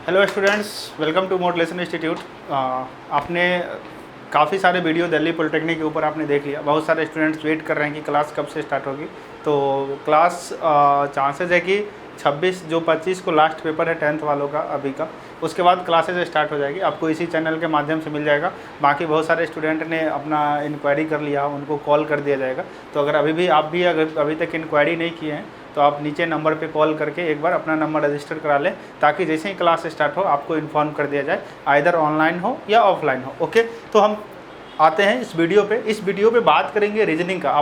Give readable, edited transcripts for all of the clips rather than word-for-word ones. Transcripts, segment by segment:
Hello students, welcome to modulation institute. आपने काफ़ी सारे वीडियो दिल्ली पॉलिटेक्निक के ऊपर आपने देख लिया। बहुत सारे स्टूडेंट्स वेट कर रहे हैं कि क्लास कब से स्टार्ट होगी। तो क्लास चांसेस है कि 25 को लास्ट पेपर है 10th वालों का अभी का, उसके बाद क्लासेज स्टार्ट हो जाएगी। आपको इसी चैनल के माध्यम से मिल जाएगा। बाकी बहुत सारे स्टूडेंट ने अपना इंक्वायरी कर लिया, उनको कॉल कर दिया जाएगा। तो अगर आप भी अगर अभी तक इंक्वायरी नहीं किए हैं तो आप नीचे नंबर पे कॉल करके एक बार अपना नंबर रजिस्टर करा लें, ताकि जैसे ही क्लास स्टार्ट हो आपको इन्फॉर्म कर दिया जाए, आइदर ऑनलाइन हो या ऑफलाइन हो। ओके, तो हम आते हैं इस वीडियो पे बात करेंगे रीजनिंग का।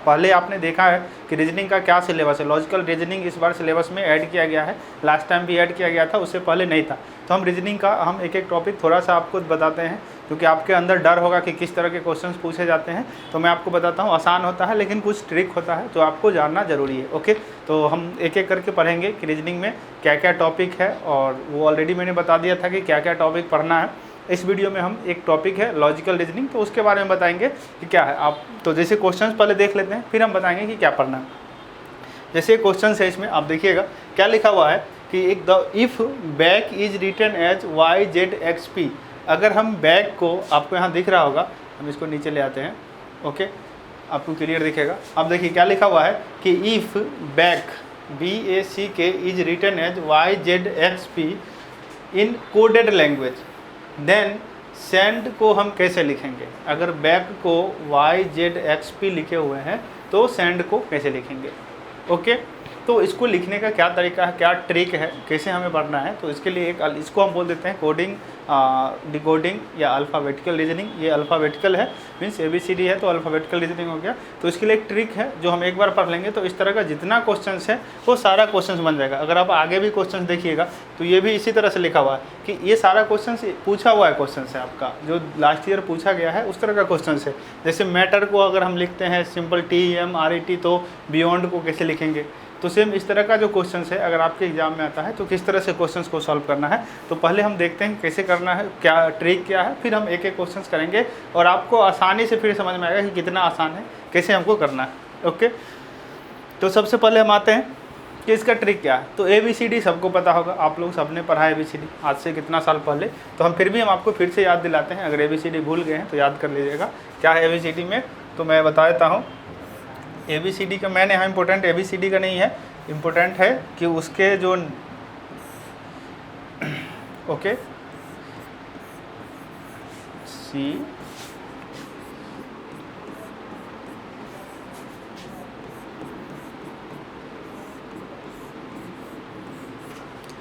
पहले आपने देखा है कि रीजनिंग का क्या सिलेबस है। लॉजिकल रीजनिंग इस बार सिलेबस में ऐड किया गया है, लास्ट टाइम भी ऐड किया गया था, उससे पहले नहीं था। तो हम रीजनिंग का एक एक टॉपिक थोड़ा सा आपको बताते हैं, क्योंकि आपके अंदर डर होगा कि किस तरह के क्वेश्चंस पूछे जाते हैं। तो मैं आपको बताता हूँ, आसान होता है लेकिन कुछ ट्रिक होता है, तो आपको जानना ज़रूरी है। ओके, तो हम एक एक करके पढ़ेंगे कि रीजनिंग में क्या क्या टॉपिक है, और वो ऑलरेडी मैंने बता दिया था कि क्या क्या टॉपिक पढ़ना है। इस वीडियो में हम एक टॉपिक है लॉजिकल रीजनिंग, तो उसके बारे में बताएंगे कि क्या है। आप तो जैसे क्वेश्चंस पहले देख लेते हैं, फिर हम बताएंगे कि क्या पढ़ना है। जैसे क्वेश्चन है, इसमें आप देखिएगा क्या लिखा हुआ है कि एक the if back is written as Y Z X P. अगर हम बैक को, आपको यहाँ दिख रहा होगा, हम इसको नीचे ले आते हैं। ओके, आपको क्लियर दिखेगा। अब देखिए क्या लिखा हुआ है कि if back BACK is written as Y Z X P in coded language, then send को हम कैसे लिखेंगे। अगर बैक को YZXP लिखे हुए हैं तो सेंड को कैसे लिखेंगे। ओके, तो इसको लिखने का क्या तरीका है, क्या ट्रिक है, कैसे हमें पढ़ना है। तो इसके लिए इसको हम बोल देते हैं कोडिंग, डिकोडिंग या अल्फ़ाबेटिकल रीजनिंग। ये अल्फ़ाबेटिकल है, मीन्स ABCD है, तो अल्फ़ाबेटिकल रीजनिंग हो गया। तो इसके लिए एक ट्रिक है जो हम एक बार पढ़ लेंगे, तो इस तरह का जितना क्वेश्चन है वो सारा क्वेश्चन बन जाएगा। अगर आप आगे भी क्वेश्चन देखिएगा तो ये भी इसी तरह से लिखा हुआ है कि ये सारा क्वेश्चन पूछा हुआ है, क्वेश्चन है आपका जो लास्ट ईयर पूछा गया है, उस तरह का क्वेश्चन है। जैसे मैटर को अगर हम लिखते हैं सिंपल TMRET, तो बियॉन्ड को कैसे लिखेंगे। तो सेम इस तरह का जो क्वेश्चन है अगर आपके एग्जाम में आता है तो किस तरह से क्वेश्चंस को सॉल्व करना है। तो पहले हम देखते हैं कैसे करना है, क्या ट्रिक क्या है, फिर हम एक एक क्वेश्चंस करेंगे और आपको आसानी से फिर समझ में आएगा कि कितना आसान है, कैसे हमको करना है। ओके, तो सबसे पहले हम आते हैं कि इसका ट्रिक क्या है। तो ABCD सबको पता होगा, आप लोग सबने पढ़ा है ABCD आज से कितना साल पहले। तो हम फिर भी हम आपको फिर से याद दिलाते हैं, अगर ABCD भूल गए हैं तो याद कर लीजिएगा क्या है ABCD में। तो मैं बता देता हूँ ABCD का। मैंने यहाँ इम्पोर्टेंट ABCD का नहीं है, इम्पोर्टेंट है कि उसके जो okay C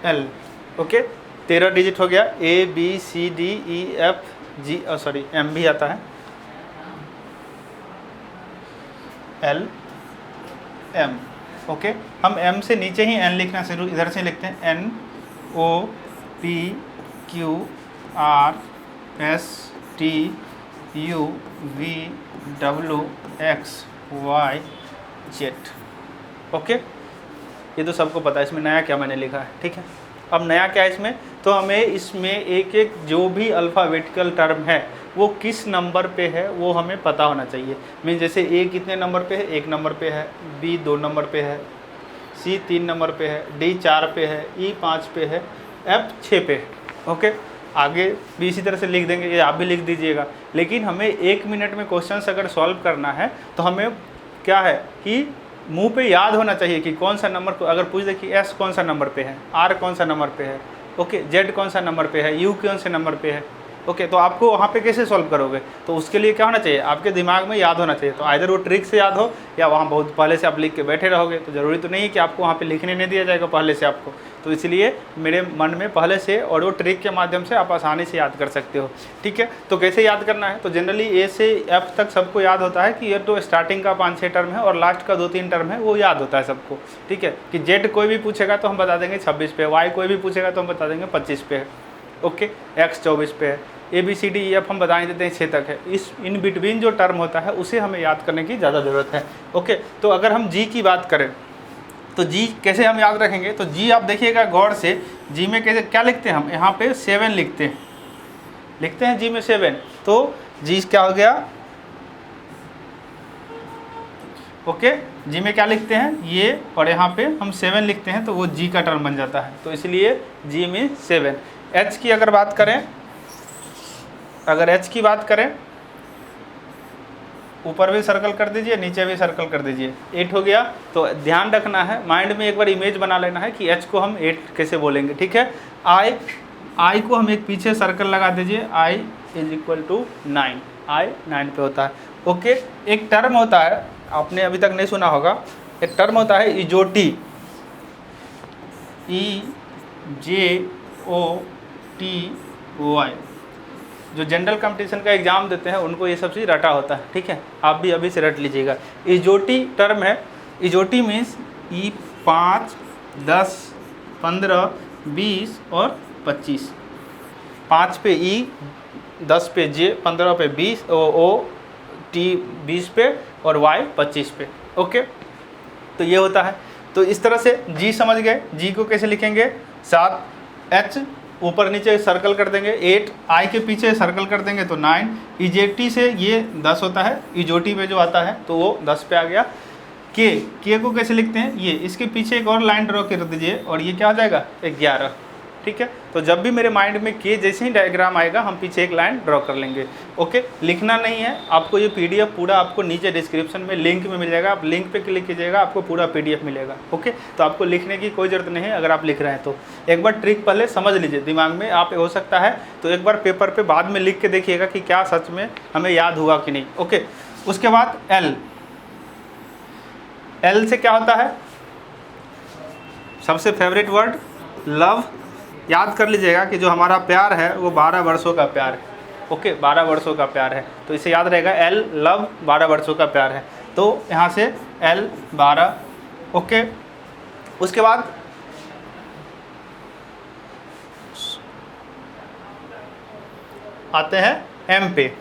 L। Okay, 13 digit हो गया। ABCDEFG, सॉरी M भी आता है, LM। ओके, हम M से नीचे ही N लिखना शुरू, इधर से लिखते हैं NOPQRSTUVWXYZ। ओके, ये तो सबको पता है। इसमें नया क्या मैंने लिखा है, ठीक है। अब नया क्या है इसमें, तो हमें इसमें एक एक जो भी अल्फ़ाबेटिकल टर्म है वो किस नंबर पे है वो हमें पता होना चाहिए। मीन जैसे A कितने नंबर पे है, 1 नंबर पे है, B 2 नंबर पे है, C 3 नंबर पे है, D 4 पे है, E 5 पे है, F 6 पे है। ओके, आगे भी इसी तरह से लिख देंगे, ये आप भी लिख दीजिएगा। लेकिन हमें 1 मिनट में क्वेश्चन अगर सॉल्व करना है तो हमें क्या है कि मुंह पे याद होना चाहिए कि कौन सा नंबर को, अगर पूछ दे कि S कौन सा नंबर पे है, R कौन सा नंबर पे है, ओके, Z कौन सा नंबर पे है, U कौन से नंबर पे है। ओके, तो आपको वहाँ पे कैसे सॉल्व करोगे, तो उसके लिए क्या होना चाहिए, आपके दिमाग में याद होना चाहिए। तो आइदर वो ट्रिक से याद हो या वहाँ बहुत पहले से आप लिख के बैठे रहोगे। तो ज़रूरी तो नहीं है कि आपको वहाँ पे लिखने नहीं दिया जाएगा पहले से आपको। तो इसलिए मेरे मन में पहले से, और वो ट्रिक के माध्यम से आप आसानी से याद कर सकते हो, ठीक है। तो कैसे याद करना है, तो जनरली A से F तक सबको याद होता है कि ये तो स्टार्टिंग का 5-6 टर्म है और लास्ट का 2-3 टर्म है, वो याद होता है सबको, ठीक है। कि Z कोई भी पूछेगा तो हम बता देंगे 26 पे, Y कोई भी पूछेगा तो हम बता देंगे 25 पे है, ओके, X 24 पे है, ABCDEF हम बता देते हैं 6 तक है। इस इन बिटवीन जो टर्म होता है उसे हमें याद करने की ज़्यादा ज़रूरत है। ओके, तो अगर हम G की बात करें तो G कैसे हम याद रखेंगे, तो G आप देखिएगा गौर से, G में कैसे क्या लिखते हैं हम, यहाँ पे 7 लिखते हैं G में 7। तो G क्या हो गया, ओके, जी में क्या लिखते हैं ये, और यहाँ पे हम 7 लिखते हैं तो वो जी का टर्म बन जाता है, तो इसलिए जी में 7। एच की अगर बात करें, अगर एच की बात करें, ऊपर भी सर्कल कर दीजिए, नीचे भी सर्कल कर दीजिए, 8 हो गया। तो ध्यान रखना है, माइंड में एक बार इमेज बना लेना है कि एच को हम 8 कैसे बोलेंगे, ठीक है। आई को हम एक पीछे सर्कल लगा दीजिए, आई इज इक्वल टू 9, आई 9 पे होता है। ओके, एक टर्म होता है, आपने अभी तक नहीं सुना होगा, एक टर्म होता है इजोटी, EJOTY। जो जनरल कंपटीशन का एग्ज़ाम देते हैं उनको ये सब चीज़ रटा होता है, ठीक है, आप भी अभी से रट लीजिएगा। इजोटी टर्म है, इजोटी मीन्स ई 5, 10, 15, 20 और 25। 5 पे ई, 10 पे जे, 15 पे 20, ओ टी 20 पे और वाई 25 पे। ओके, तो ये होता है। तो इस तरह से जी समझ गए, जी को कैसे लिखेंगे 7, एच ऊपर नीचे सर्कल कर देंगे 8, आई के पीछे सर्कल कर देंगे तो 9, इजेटी से ये 10 होता है, इजोटी पे जो आता है तो वो 10 पे आ गया। के को कैसे लिखते हैं, ये इसके पीछे एक और लाइन ड्रॉ कर दीजिए और ये क्या हो जाएगा 11, ठीक है। तो जब भी मेरे माइंड में के जैसे ही डायग्राम आएगा हम पीछे एक लाइन ड्रॉ कर लेंगे। ओके, लिखना नहीं है आपको, ये पीडीएफ पूरा आपको नीचे डिस्क्रिप्शन में लिंक में मिल जाएगा, आप लिंक पे क्लिक कीजिएगा आपको पूरा पीडीएफ मिलेगा। ओके, तो आपको लिखने की कोई ज़रूरत नहीं है अगर आप लिख रहे हैं तो। एक बार ट्रिक पहले समझ लीजिए दिमाग में, आप हो सकता है तो एक बार पेपर पर बाद में लिख के देखिएगा कि क्या सच में हमें याद हुआ कि नहीं। ओके, उसके बाद एल से क्या होता है, सबसे फेवरेट वर्ड लव। याद कर लीजिएगा कि जो हमारा प्यार है वो 12 वर्षों का प्यार है। ओके, 12 वर्षों का प्यार है, तो इसे याद रहेगा एल लव 12 वर्षों का प्यार है, तो यहाँ से एल 12। ओके, उसके बाद आते हैं एम पे।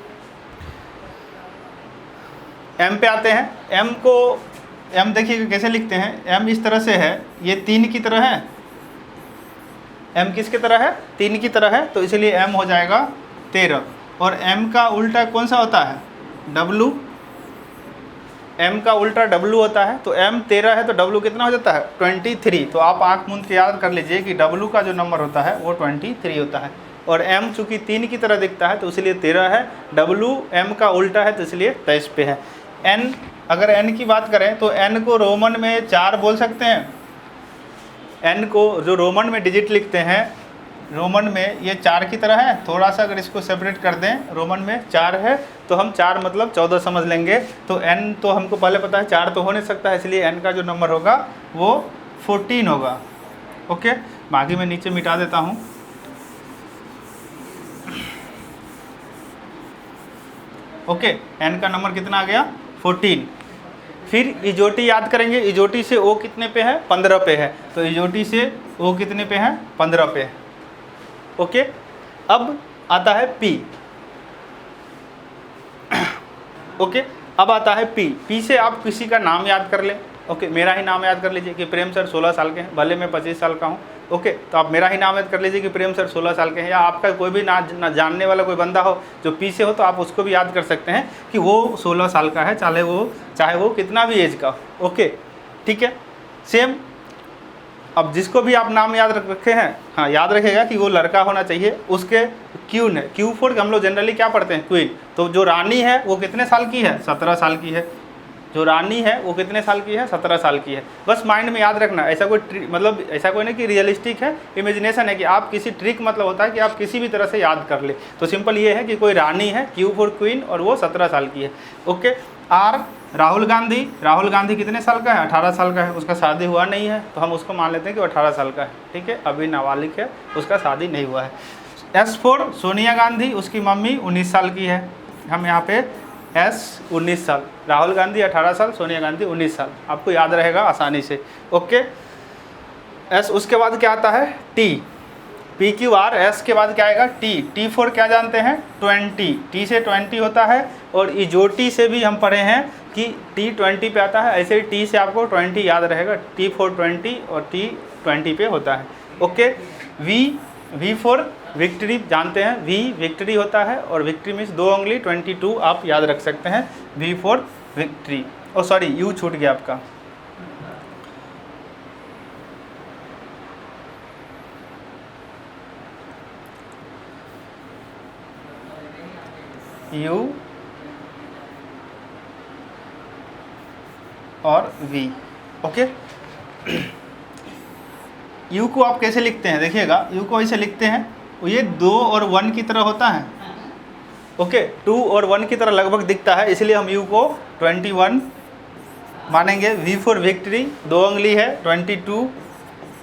एम पे आते हैं, एम को एम देखिए कैसे लिखते हैं, एम इस तरह से है, ये 3 की तरह है, एम किसकी तरह है 3 की तरह है, तो इसलिए एम हो जाएगा 13। और एम का उल्टा कौन सा होता है डब्लू, एम का उल्टा डब्लू होता है, तो एम 13 है तो डब्लू कितना हो जाता है 23। तो आप आँख मूंद के याद कर लीजिए कि डब्लू का जो नंबर होता है वो 23 होता है। और एम चूँकि 3 की तरह दिखता है तो इसलिए 13 है, डब्लू एम का उल्टा है तो इसलिए 23 पे है। एन, अगर एन की बात करें तो एन को रोमन में 4 बोल सकते हैं। एन को जो रोमन में डिजिट लिखते हैं, रोमन में ये 4 की तरह है, थोड़ा सा अगर इसको सेपरेट कर दें, रोमन में 4 है तो हम 4 मतलब 14 समझ लेंगे। तो एन तो हमको पहले पता है 4 तो हो नहीं सकता है, इसलिए एन का जो नंबर होगा वो 14 होगा। ओके, बाकी मैं नीचे मिटा देता हूँ। ओके, एन का नंबर कितना आ गया 14। फिर इजोटी याद करेंगे, इजोटी से ओ कितने पे है 15 पे है, तो इजोटी से ओ कितने पे है 15 पे है। ओके, अब आता है पी। ओके, अब आता है पी। पी से आप किसी का नाम याद कर लें। ओके, मेरा ही नाम याद कर लीजिए कि प्रेम सर 16 साल के हैं, भले मैं 25 साल का हूँ। ओके, तो आप मेरा ही नाम याद कर लीजिए कि प्रेम सर 16 साल के हैं, या आपका कोई भी ना जानने वाला कोई बंदा हो जो पी से हो तो आप उसको भी याद कर सकते हैं कि वो 16 साल का है, चाहे वो कितना भी एज का हो। ओके, ठीक है, सेम। अब जिसको भी आप नाम याद रखे हैं, हाँ याद रखेगा कि वो लड़का होना चाहिए। उसके क्वीन है, Q4 हम लोग जनरली क्या पढ़ते हैं क्वीन, तो जो रानी है वो कितने साल की है 17 साल की है। जो रानी है वो कितने साल की है 17 साल की है। बस माइंड में याद रखना, ऐसा कोई मतलब ऐसा कोई नहीं कि रियलिस्टिक है, इमेजिनेशन है कि आप किसी ट्रिक मतलब होता है कि आप किसी भी तरह से याद कर ले। तो सिंपल ये है कि कोई रानी है Q4 क्वीन और वो 17 साल की है। ओके, आर राहुल गांधी। राहुल गांधी कितने साल का है 18 साल का है, उसका शादी हुआ नहीं है तो हम उसको मान लेते हैं कि वो 18 साल का है। ठीक है, अभी नाबालिग है, उसका शादी नहीं हुआ है। S4 सोनिया गांधी, उसकी मम्मी 19 साल की है, हम यहाँ पे S 19 साल। राहुल गांधी 18 साल, सोनिया गांधी 19 साल, आपको याद रहेगा आसानी से। ओके, S उसके बाद क्या आता है T, PQR, S के बाद क्या आएगा T। T4 क्या जानते हैं 20, T से 20 होता है। और इजोटी से भी हम पढ़े हैं कि T 20 पे आता है, ऐसे ही T से आपको 20 याद रहेगा, T4 20 और T 20 पे होता है। ओके, V4 विक्ट्री जानते हैं, V विक्ट्री होता है और विक्ट्री मीन्स 2 उंगली 22 आप याद रख सकते हैं, V4 विक्ट्री। ओ सॉरी, U छूट गया आपका, U और V। ओके, U को आप कैसे लिखते हैं देखिएगा, U को ऐसे लिखते हैं, ये 2 और 1 की तरह होता है। ओके, 2 और 1 की तरह लगभग दिखता है, इसलिए हम U को 21 मानेंगे। V फॉर विक्ट्री 2 उंगली है, 22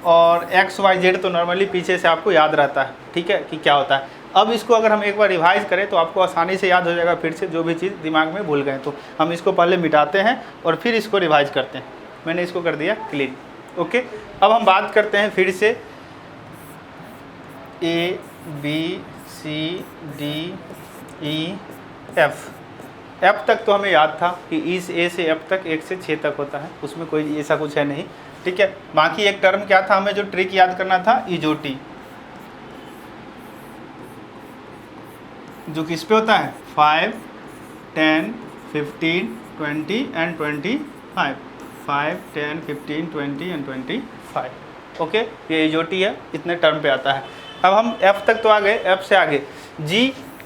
और XYZ तो नॉर्मली पीछे से आपको याद रहता है, ठीक है, कि क्या होता है। अब इसको अगर हम एक बार रिवाइज करें तो आपको आसानी से याद हो जाएगा, फिर से जो भी चीज़ दिमाग में भूल गए तो हम इसको पहले मिटाते हैं और फिर इसको रिवाइज करते हैं। मैंने इसको कर दिया क्लीन। ओके, अब हम बात करते हैं फिर से A B C D E F। F तक तो हमें याद था कि इस A से F तक 1 से 6 तक होता है, उसमें कोई ऐसा कुछ है नहीं, ठीक है। बाकी एक टर्म क्या था, हमें जो ट्रिक याद करना था, इजोटी, जो किस पे होता है, 5, 10, 15, 20 एंड 25। 5, 10, 15, 20 एंड 25। ओके, ये इजोटी है, इतने टर्म पे आता है। अब हम F तक तो आ गए, F से आगे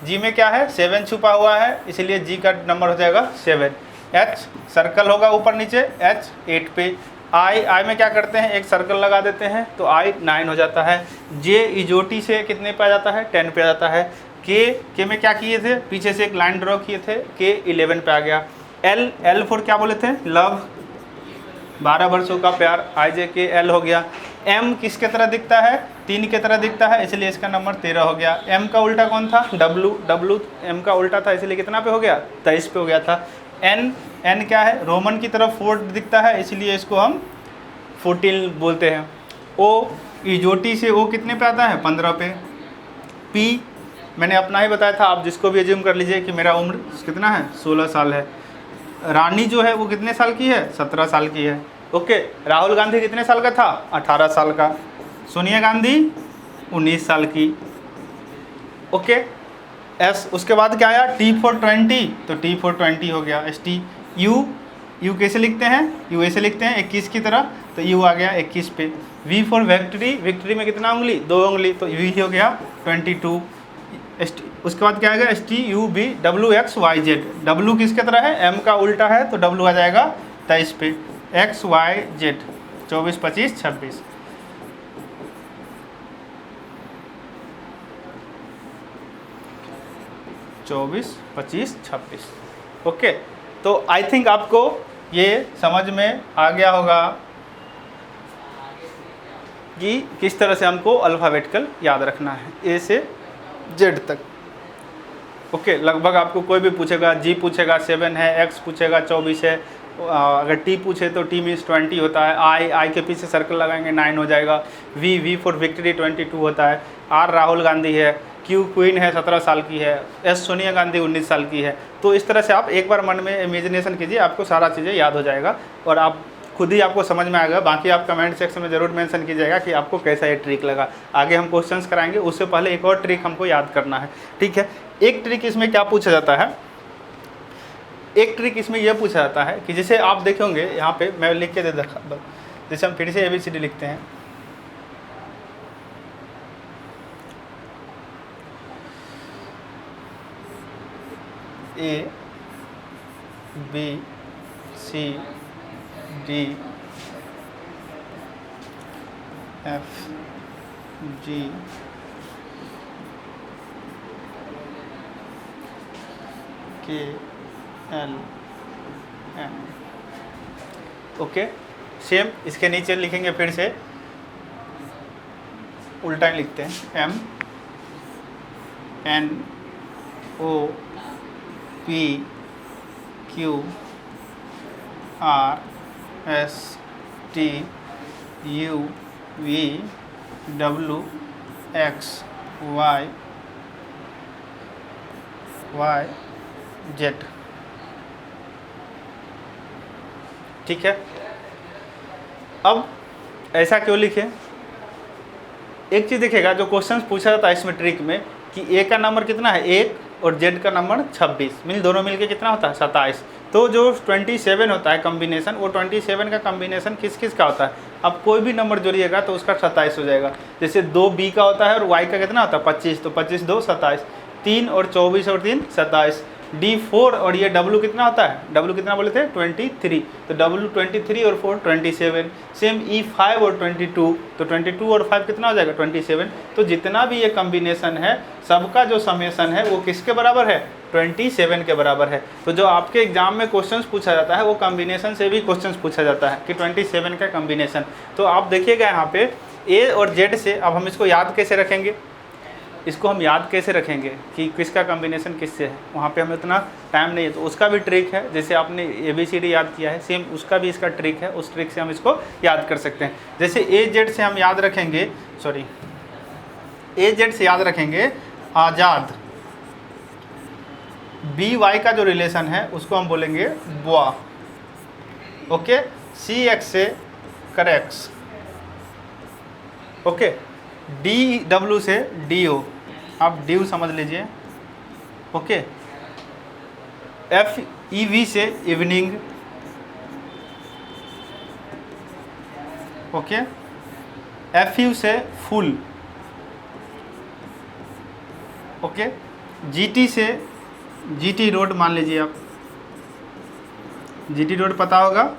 G में क्या है, 7 छुपा हुआ है, इसलिए G का नंबर हो जाएगा 7। H सर्कल होगा ऊपर नीचे, H 8 पे। I में क्या करते हैं, एक सर्कल लगा देते हैं तो I 9 हो जाता है। J इजोटी से कितने पे आ जाता है, 10 पे आ जाता है। K में क्या किए थे, पीछे से एक लाइन ड्रॉ किए थे, K 11 पे आ गया। L फॉर क्या बोले थे, लव, 12 वर्षों का प्यार, IJK L हो गया। M किसके तरह दिखता है, 3 की तरह दिखता है, इसलिए इसका नंबर 13 हो गया। M का उल्टा कौन था, W M का उल्टा था, इसलिए कितना पे हो गया, 23 पे हो गया था। N क्या है, रोमन की तरफ 4 दिखता है, इसलिए इसको हम 14 बोलते हैं। O इजोटी से O कितने पे आता है, 15 पे। P मैंने अपना ही बताया था, आप जिसको भी एज्यूम कर लीजिए कि मेरा उम्र कितना है, 16 साल है। रानी जो है वो कितने साल की है, 17 साल की है। ओके, राहुल गांधी कितने साल का था, 18 साल का। सोनिया गांधी 19 साल की। ओके, S उसके बाद क्या आया, T फॉर 20, तो T फॉर 20 हो गया, ST। U कैसे लिखते हैं, U ऐसे लिखते हैं 21 की तरह, तो U आ गया 21 पे। V फॉर विक्ट्री में कितना उंगली, 2 उंगली, तो V हो गया 22। ST उसके बाद क्या आएगा, ST U V W X Y Z। W किसके तरह है, M का उल्टा है, तो W आ जाएगा 23 पे। X Y Z 24, 25, 26। ओके, तो आई थिंक आपको ये समझ में आ गया होगा कि किस तरह से हमको अल्फ़ाबेटिकल याद रखना है, A से Z तक। ओके, लगभग आपको कोई भी पूछेगा, G पूछेगा 7 है, X पूछेगा 24 है, अगर T पूछे तो T मीन्स 20 होता है। I के पीछे सर्कल लगाएंगे 9 हो जाएगा। V फॉर विक्ट्री 22 होता है। R राहुल गांधी है। Q क्वीन है, 17 साल की है। S सोनिया गांधी 19 साल की है। तो इस तरह से आप एक बार मन में इमेजिनेशन कीजिए, आपको सारा चीज़ें याद हो जाएगा और आप खुद ही आपको समझ में आएगा। बाकी आप कमेंट सेक्शन में ज़रूर मेंशन कीजिएगा कि आपको कैसा ये ट्रिक लगा। आगे हम क्वेश्चंस कराएंगे, उससे पहले एक और ट्रिक हमको याद करना है, ठीक है। एक ट्रिक इसमें क्या पूछा जाता है, एक ट्रिक इसमें यह पूछा जाता है कि जैसे आप देखेंगे यहाँ पे मैं लिख के दे देखा, जैसे हम फिर से ABCD लिखते हैं, A B C D F G K L M। Okay, same इसके नीचे लिखेंगे, फिर से उल्टा लिखते हैं, M N O P Q R S T U V W X Y Z। ठीक है, अब ऐसा क्यों लिखे, एक चीज़ देखिएगा, जो क्वेश्चन पूछा जाता है इसमें ट्रिक में कि A का नंबर कितना है 1 और Z का नंबर 26, मिल दोनों मिलके कितना होता है 27। तो जो 27 होता है कॉम्बिनेशन, वो 27 का कॉम्बिनेशन किस किस का होता है, अब कोई भी नंबर जोड़िएगा तो उसका 27 हो जाएगा। जैसे 2B का होता है और Y का कितना होता है 25, तो 25 2 27। 3 और 24 और 3 27, D4 और ये W कितना होता है, W कितना बोले थे 23, तो W 23 और 4 27, सेम E5 और 22, तो 22 और 5 कितना हो जाएगा 27। तो जितना भी ये कम्बिनेशन है सबका जो समेसन है वो किसके बराबर है 27 के बराबर है। तो जो आपके एग्जाम में क्वेश्चंस पूछा जाता है वो कम्बिनेशन से भी क्वेश्चंस पूछा जाता है कि 27 का कम्बिनेशन। तो आप देखिएगा यहाँ पे A और Z से, अब हम इसको याद कैसे रखेंगे, इसको हम याद कैसे रखेंगे कि किसका कॉम्बिनेशन किससे है, वहाँ पे हमें उतना टाइम नहीं है, तो उसका भी ट्रिक है। जैसे आपने ABCD याद किया है सेम उसका भी इसका ट्रिक है, उस ट्रिक से हम इसको याद कर सकते हैं। जैसे AZ से हम याद रखेंगे, AZ से याद रखेंगे आज़ाद, BY का जो रिलेशन है उसको हम बोलेंगे बुआ, ओके। CX से करेक्स, ओके। DW से DO, आप ड्यू समझ लीजिए, ओके। FEV से इवनिंग, ओके। FU से फुल, ओके। GT से GT रोड मान लीजिए आप, GT रोड पता होगा,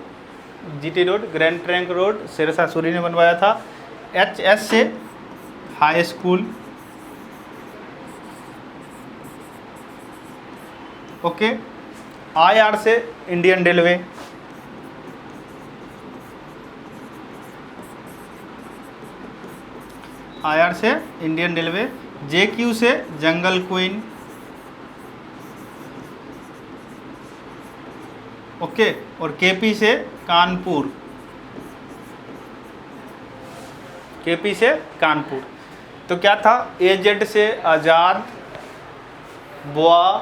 GT road grand trunk road Sher Shah ने बनवाया था। HS से हाई स्कूल, ओके। IR से इंडियन रेलवे, IR से इंडियन रेलवे। JQ से जंगल क्वीन, ओके। और KP से कानपुर, KP से कानपुर। तो क्या था, AZ से आज़ाद, बुआ,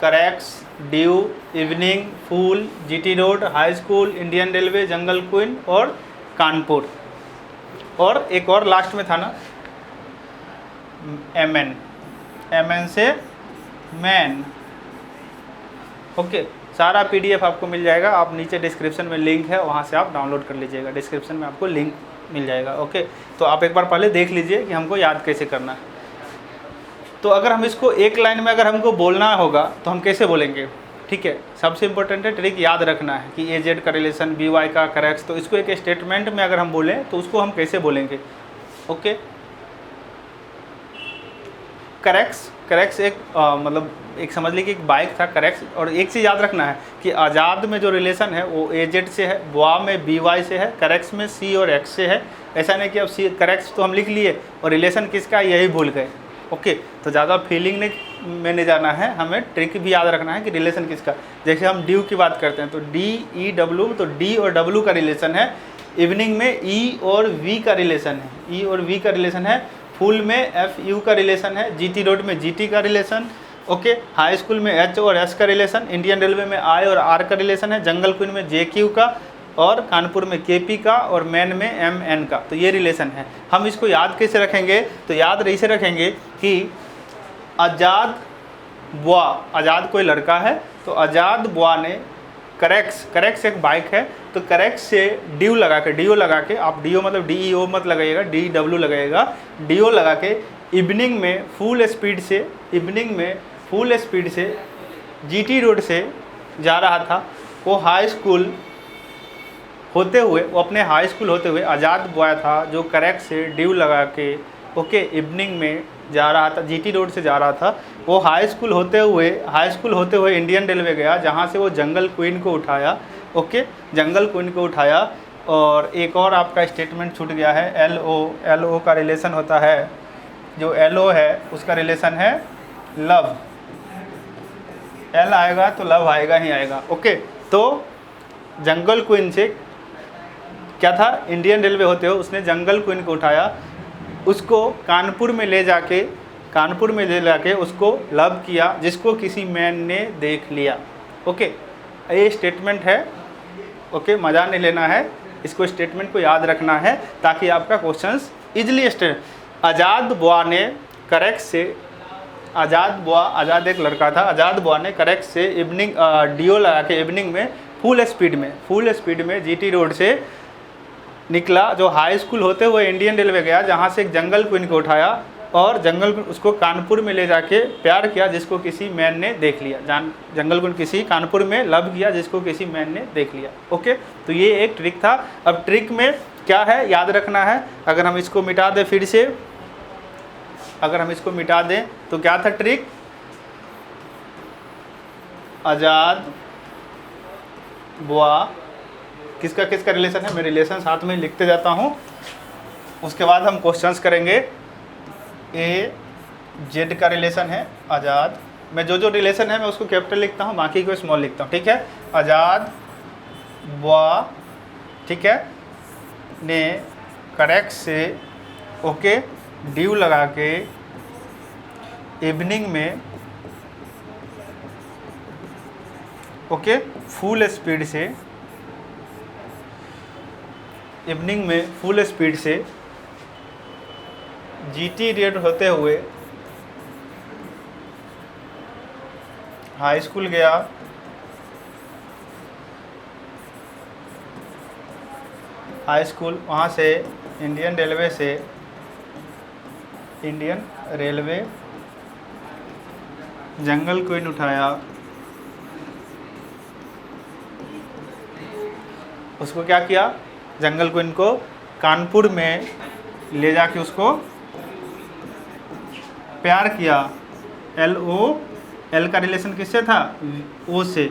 करेक्स, ड्यू, इवनिंग, फूल, GT road, high school, Indian railway, jungle queen और कानपुर। और एक और लास्ट में था ना MN से मैन, ओके। सारा PDF आपको मिल जाएगा, आप नीचे डिस्क्रिप्शन में लिंक है वहाँ से आप डाउनलोड कर लीजिएगा, डिस्क्रिप्शन में आपको लिंक मिल जाएगा, ओके। तो आप एक बार पहले देख लीजिए कि हमको याद कैसे करना है। तो अगर हम इसको एक लाइन में अगर हमको बोलना होगा तो हम कैसे बोलेंगे, ठीक है। सबसे इंपॉर्टेंट है ट्रिक याद रखना है कि AZ का रिलेशन, BY का करेक्स, तो इसको एक स्टेटमेंट में अगर हम बोलें तो उसको हम कैसे बोलेंगे, ओके। करेक्स एक मतलब एक समझ लीजिए कि एक बाइक था करेक्स। और एक चीज़ याद रखना है कि आज़ाद में जो रिलेशन है वो AZ से है, बुआ में BY से है, करेक्स में C और X से है। ऐसा नहीं कि अब C करेक्स तो हम लिख लिए और रिलेशन किसका यही भूल गए, ओके। तो ज़्यादा फीलिंग में नहीं जाना है, हमें ट्रिक भी याद रखना है कि रिलेशन किसका। जैसे हम ड्यू की बात करते हैं तो DEW, तो D और W का रिलेशन है। इवनिंग में E और V का रिलेशन है, E और V का रिलेशन है। फुल में FU का रिलेशन है। GT रोड में GT का रिलेशन, ओके। हाई स्कूल में H और S का रिलेशन। इंडियन रेलवे में I और R का रिलेशन है। जंगल क्वीन में JQ का और कानपुर में KP का और मैन में MN का। तो ये रिलेशन है। हम इसको याद कैसे रखेंगे, तो याद ऐसे रखेंगे कि आज़ाद बुआ, आज़ाद कोई लड़का है तो आज़ाद बुआ ने करेक्स एक बाइक है तो करेक्स से ड्यू लगा के, आप DO मतलब DEO मत लगाइएगा, DW लगाइएगा। DO लगा के इवनिंग में फुल स्पीड से GT रोड से जा रहा था। वो हाई स्कूल होते हुए, आज़ाद बॉय था जो करेक्ट से ड्यू लगा के, ओके, इवनिंग में जा रहा था, GT रोड से जा रहा था। वो हाई स्कूल होते हुए इंडियन रेलवे गया जहाँ से वो जंगल क्वीन को उठाया, ओके, जंगल क्वीन को उठाया। और एक और आपका स्टेटमेंट छूट गया है, LO का रिलेशन होता है, जो LO है उसका रिलेशन है लव। L आएगा तो लव आएगा ही आएगा, ओके। तो जंगल क्वीन से क्या था, इंडियन रेलवे होते हुए उसने जंगल क्वीन को उठाया, उसको कानपुर में ले जाके उसको लव किया, जिसको किसी मैन ने देख लिया, ओके। ये स्टेटमेंट है, ओके, मज़ा नहीं लेना है, इसको स्टेटमेंट को याद रखना है ताकि आपका क्वेश्चंस इजली आज़ाद बुआ ने करेक्ट से, आज़ाद एक लड़का था, आज़ाद बुआ ने करेक्ट से इवनिंग DO लगा के इवनिंग में फुल स्पीड में GT रोड से निकला, जो हाई स्कूल होते हुए इंडियन रेलवे गया जहाँ से एक जंगल क्वीन को उठाया, और जंगल उसको कानपुर में ले जाके प्यार किया जिसको किसी मैन ने देख लिया। जंगल को किसी कानपुर में लव किया जिसको किसी मैन ने देख लिया। ओके, तो ये एक ट्रिक था। अब ट्रिक में क्या है याद रखना है, अगर हम इसको मिटा दें फिर से, अगर हम इसको मिटा दें तो क्या था ट्रिक, आज़ाद बुआ, किसका किसका रिलेशन है, मैं रिलेशन साथ में लिखते जाता हूँ। उसके बाद हम क्वेश्चंस करेंगे। ए जेड का रिलेशन है आज़ाद, मैं जो जो रिलेशन है मैं उसको कैपिटल लिखता हूँ, बाकी को स्मॉल लिखता हूँ, ठीक है। आज़ाद बुआ, ठीक है, ने करेक्ट से ओके ड्यू लगा के इवनिंग में ओके फुल स्पीड से, इवनिंग में फुल स्पीड से जीटी रेड होते हुए हाई स्कूल गया, हाई स्कूल, वहाँ से इंडियन रेलवे जंगल क्वीन उठाया, उसको क्या किया, जंगल क्वीन को कानपुर में ले जाके उसको प्यार किया। एल का रिलेशन किससे था, ओ से।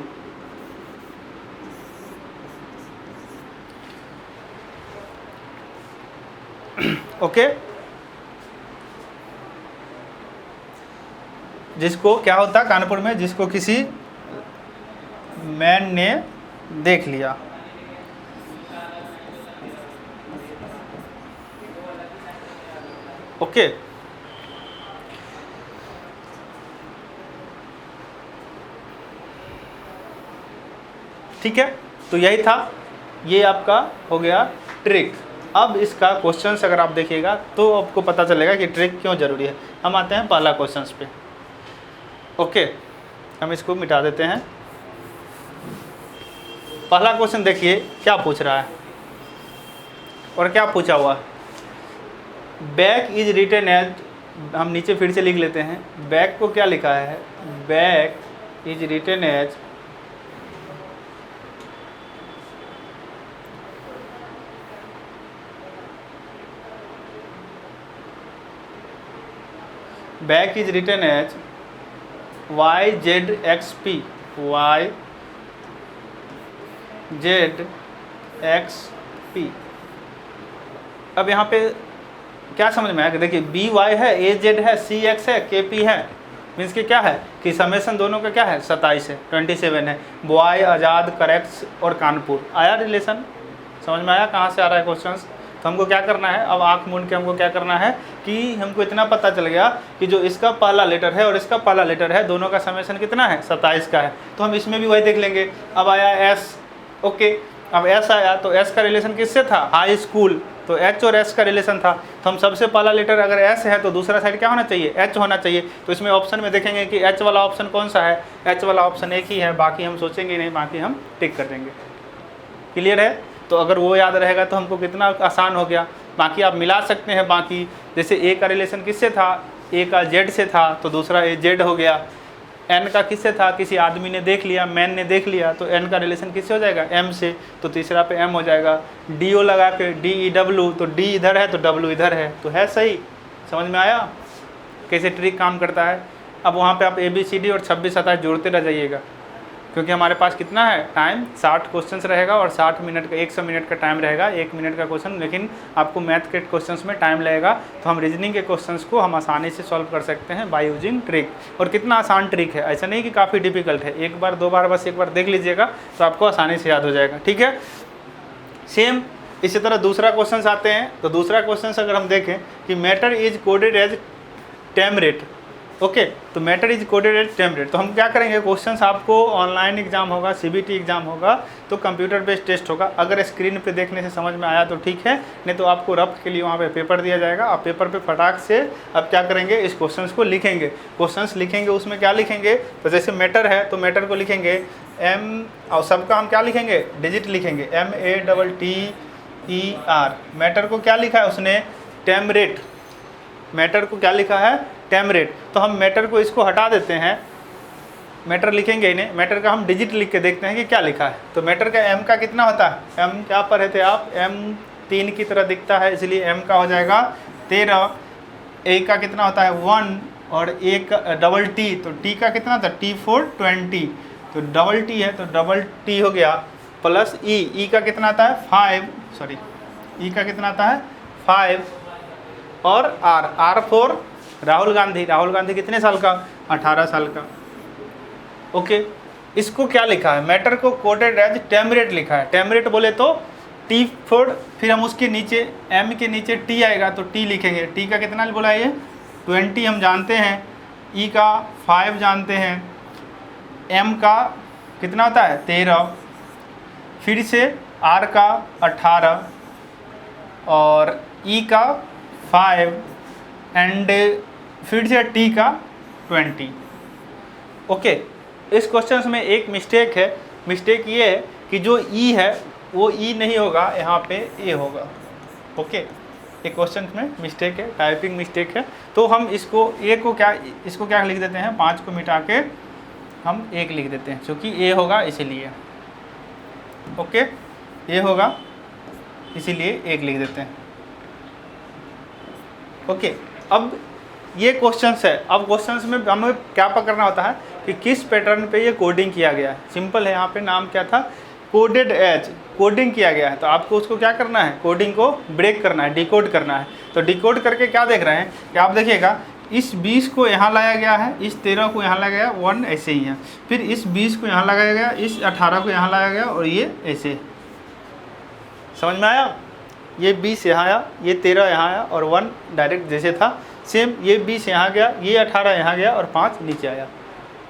ओके, जिसको क्या होता कानपुर में, जिसको किसी मैन ने देख लिया। ओके, ठीक है, तो यही था, ये आपका हो गया ट्रिक। अब इसका क्वेश्चंस अगर आप देखिएगा तो आपको पता चलेगा कि ट्रिक क्यों ज़रूरी है। हम आते हैं पहला क्वेश्चंस पे। ओके, हम इसको मिटा देते हैं। पहला क्वेश्चन देखिए क्या पूछ रहा है और क्या पूछा हुआ है। बैक इज रिटन एज, हम नीचे फिर से लिख लेते हैं, बैक को क्या लिखा है, back is written as back is written as YZXP, YZXP। अब यहाँ पे क्या समझ में आया, देखिए BY है, AZ है, CX है, KP है, मीन्स कि क्या है कि समेसन दोनों का क्या है 27 है, 27 है। बॉय, आज़ाद, करेक्ट और कानपुर आया रिलेशन, समझ में आया कहाँ से आ रहा है क्वेश्चंस। तो हमको क्या करना है, अब आँख मूंद के हमको क्या करना है कि हमको इतना पता चल गया कि जो इसका पहला लेटर है और इसका पहला लेटर है दोनों का समेसन कितना है 27 का है। तो हम इसमें भी वही देख लेंगे। अब आया S, ओके, अब S आया तो S का रिलेशन किससे था, हाई स्कूल, तो H और S का रिलेशन था। तो हम सबसे पहला लेटर अगर S है तो दूसरा साइड क्या होना चाहिए, H होना चाहिए। तो इसमें ऑप्शन में देखेंगे कि H वाला ऑप्शन कौन सा है, H वाला ऑप्शन एक ही है, बाकी हम सोचेंगे नहीं, बाकी हम टिक कर देंगे। क्लियर है। तो अगर वो याद रहेगा तो हमको कितना आसान हो गया। बाकी आप मिला सकते हैं, बाकी जैसे A का रिलेशन किससे था, A का Z से था तो दूसरा AZ हो गया। N का किससे था, किसी आदमी ने देख लिया, मैन ने देख लिया, तो N का रिलेशन किससे हो जाएगा, M से, तो तीसरा पे M हो जाएगा। DO लगा के DEW, तो D इधर है तो W इधर है, तो है सही। समझ में आया कैसे ट्रिक काम करता है। अब वहाँ पे आप ABCD और 26 27 जोड़ते रह जाइएगा, क्योंकि हमारे पास कितना है टाइम, 60 क्वेश्चंस रहेगा और 60 मिनट का 100 मिनट का टाइम रहेगा, 1 मिनट का क्वेश्चन। लेकिन आपको मैथ के क्वेश्चंस में टाइम लगेगा, तो हम रीजनिंग के क्वेश्चंस को हम आसानी से सॉल्व कर सकते हैं बाय यूजिंग ट्रिक। और कितना आसान ट्रिक है, ऐसा नहीं कि काफ़ी डिफिकल्ट है, एक बार दो बार बस एक बार देख लीजिएगा तो आपको आसानी से याद हो जाएगा। ठीक है, सेम इसी तरह दूसरा क्वेश्चन आते हैं। तो दूसरा क्वेश्चन अगर हम देखें कि matter is coded as temp rate, okay, तो matter is coded as temp rate. तो हम क्या करेंगे, क्वेश्चंस आपको ऑनलाइन एग्जाम होगा, CBT एग्जाम होगा तो कंप्यूटर बेस्ड टेस्ट होगा। अगर स्क्रीन पे देखने से समझ में आया तो ठीक है, नहीं तो आपको रफ के लिए वहाँ पे पेपर दिया जाएगा। आप पेपर पे फटाक से अब क्या करेंगे, इस क्वेश्चंस को लिखेंगे। क्वेश्चंस लिखेंगे, उसमें क्या लिखेंगे, तो जैसे मैटर है तो मैटर को लिखेंगे M, और सबका हम क्या लिखेंगे, डिजिट लिखेंगे MATTER। मैटर को क्या लिखा है उसने, टेम रेट, मैटर को क्या लिखा है, टेम्परेट। तो हम मैटर को इसको हटा देते हैं, मैटर लिखेंगे ही नहीं, मैटर का हम डिजिट लिख के देखते हैं कि क्या लिखा है। तो मैटर का m का कितना होता है, m क्या पढ़े थे आप, m 3 की तरह दिखता है, इसलिए m का हो जाएगा 13। a का कितना होता है 1 और a का डबल t, तो t का कितना था T4 20, तो डबल t है तो डबल t हो गया, प्लस e का कितना आता है 5, सॉरी e का कितना आता है 5, और r 4 राहुल गांधी कितने साल का, 18 साल का। ओके इसको क्या लिखा है, मैटर को कोडेड एज टेम्परेट लिखा है। टेम्परेट बोले तो T4, फिर हम उसके नीचे m के नीचे t आएगा तो t लिखेंगे। t का कितना बोला है ये 20 हम जानते हैं, e का 5 जानते हैं, m का कितना होता है 13, फिर से r का 18 और e का 5 एंड फिर से t का 20। ओके इस क्वेश्चन में एक मिस्टेक है, मिस्टेक ये है कि जो e है वो e नहीं होगा, यहाँ पे a होगा। ओके एक क्वेश्चन में मिस्टेक है, टाइपिंग मिस्टेक है, तो हम इसको a को क्या, इसको क्या लिख देते हैं, 5 को मिटा के हम 1 लिख देते हैं, क्योंकि a होगा इसीलिए। ओके a होगा इसीलिए 1 लिख देते हैं। ओके अब ये क्वेश्चंस है, अब क्वेश्चंस में हमें क्या पकड़ना होता है कि किस पैटर्न पे ये कोडिंग किया गया है। सिंपल है, यहाँ पे नाम क्या था, कोडेड एज, कोडिंग किया गया है, तो आपको उसको क्या करना है, कोडिंग को ब्रेक करना है, डिकोड करना है। तो डिकोड करके क्या देख रहे हैं कि आप देखिएगा इस 20 को यहाँ लाया गया है, इस 13 को यहाँ लाया गया, 1 ऐसे ही है, फिर इस 20 को यहाँ लगाया गया, इस 18 को यहाँ लाया गया, और ये ऐसे। समझ में आया, ये 20 यहाँ आया, ये 13 यहाँ आया, और 1 डायरेक्ट जैसे था सेम, ये 20 यहाँ गया, ये 18 यहाँ गया, और 5 नीचे आया।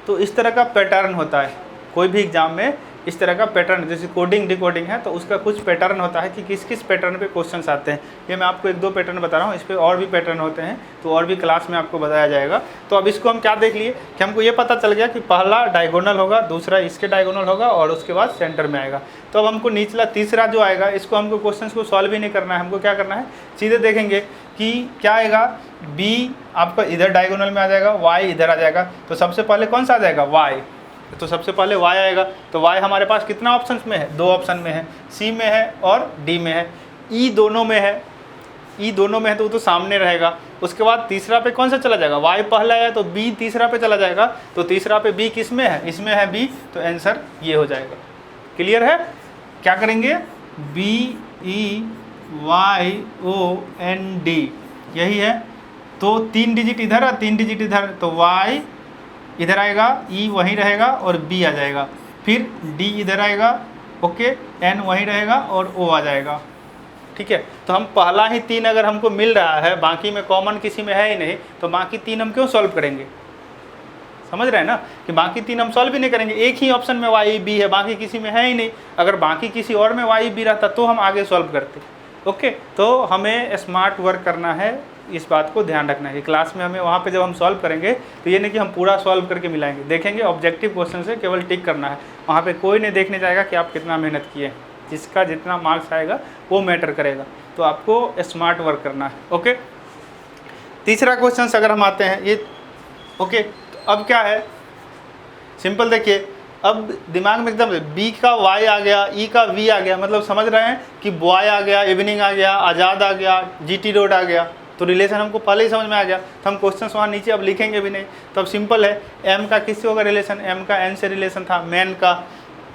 तो इस तरह का पैटर्न होता है कोई भी एग्जाम में, इस तरह का पैटर्न, जैसे कोडिंग डिकोडिंग है तो उसका कुछ पैटर्न होता है कि किस किस पैटर्न पे क्वेश्चंस आते हैं। ये मैं आपको 1-2 पैटर्न बता रहा हूँ, इस पर और भी पैटर्न होते हैं, तो और भी क्लास में आपको बताया जाएगा। तो अब इसको हम क्या देख लिए कि हमको ये पता चल गया कि पहला डायगोनल होगा, दूसरा इसके डायगोनल होगा, और उसके बाद सेंटर में आएगा। तो अब हमको निचला तीसरा जो आएगा, इसको हमको क्वेश्चन को सॉल्व ही नहीं करना है, हमको क्या करना है, सीधे देखेंगे कि क्या आएगा, बी आपका इधर डायगोनल में आ जाएगा, वाई इधर आ जाएगा। तो सबसे पहले कौन सा आ जाएगा, वाई, तो सबसे पहले y आएगा। तो y हमारे पास कितना ऑप्शन में है, 2 ऑप्शन में है, C में है और D में है। E दोनों में है, E दोनों में है तो वो तो सामने रहेगा। उसके बाद तीसरा पे कौन सा चला जाएगा, y पहला आया तो B तीसरा पे चला जाएगा, तो तीसरा पे B किस में है, इसमें है B, तो आंसर ये हो जाएगा। क्लियर है, क्या करेंगे, BEYOND यही है। तो 3 डिजिट इधर और 3 डिजिट इधर, तो y इधर आएगा, E वहीं रहेगा और B आ जाएगा, फिर D इधर आएगा, ओके, N वहीं रहेगा और O आ जाएगा। ठीक है, तो हम पहला ही 3 अगर हमको मिल रहा है, बाकी में कॉमन किसी में है ही नहीं, तो बाकी 3 हम क्यों सॉल्व करेंगे। समझ रहे हैं ना कि बाकी 3 हम सॉल्व भी नहीं करेंगे, एक ही ऑप्शन में y b है, बाकी किसी में है ही नहीं। अगर बाकी किसी और में y b रहता तो हम आगे सॉल्व करते। ओके, तो हमें स्मार्ट वर्क करना है, इस बात को ध्यान रखना है कि क्लास में हमें वहाँ पे जब हम सॉल्व करेंगे तो ये नहीं कि हम पूरा सॉल्व करके मिलाएंगे, देखेंगे ऑब्जेक्टिव क्वेश्चन से केवल टिक करना है। वहाँ पे कोई नहीं देखने जाएगा कि आप कितना मेहनत किए, जिसका जितना मार्क्स आएगा वो मैटर करेगा। तो आपको स्मार्ट वर्क करना है। ओके, तीसरा क्वेश्चन अगर हम आते हैं ये, ओके, तो अब क्या है, सिंपल देखिए, अब दिमाग में एकदम B का Y आ गया, E का V आ गया, मतलब समझ रहे हैं कि बॉय आ गया, इवनिंग आ गया, आज़ाद आ गया, GT रोड आ गया, तो रिलेशन हमको पहले ही समझ में आ गया। तो हम क्वेश्चन वहाँ नीचे अब लिखेंगे भी नहीं। तो अब सिंपल है, M का किससे होगा रिलेशन, M का N से रिलेशन था, मैन का।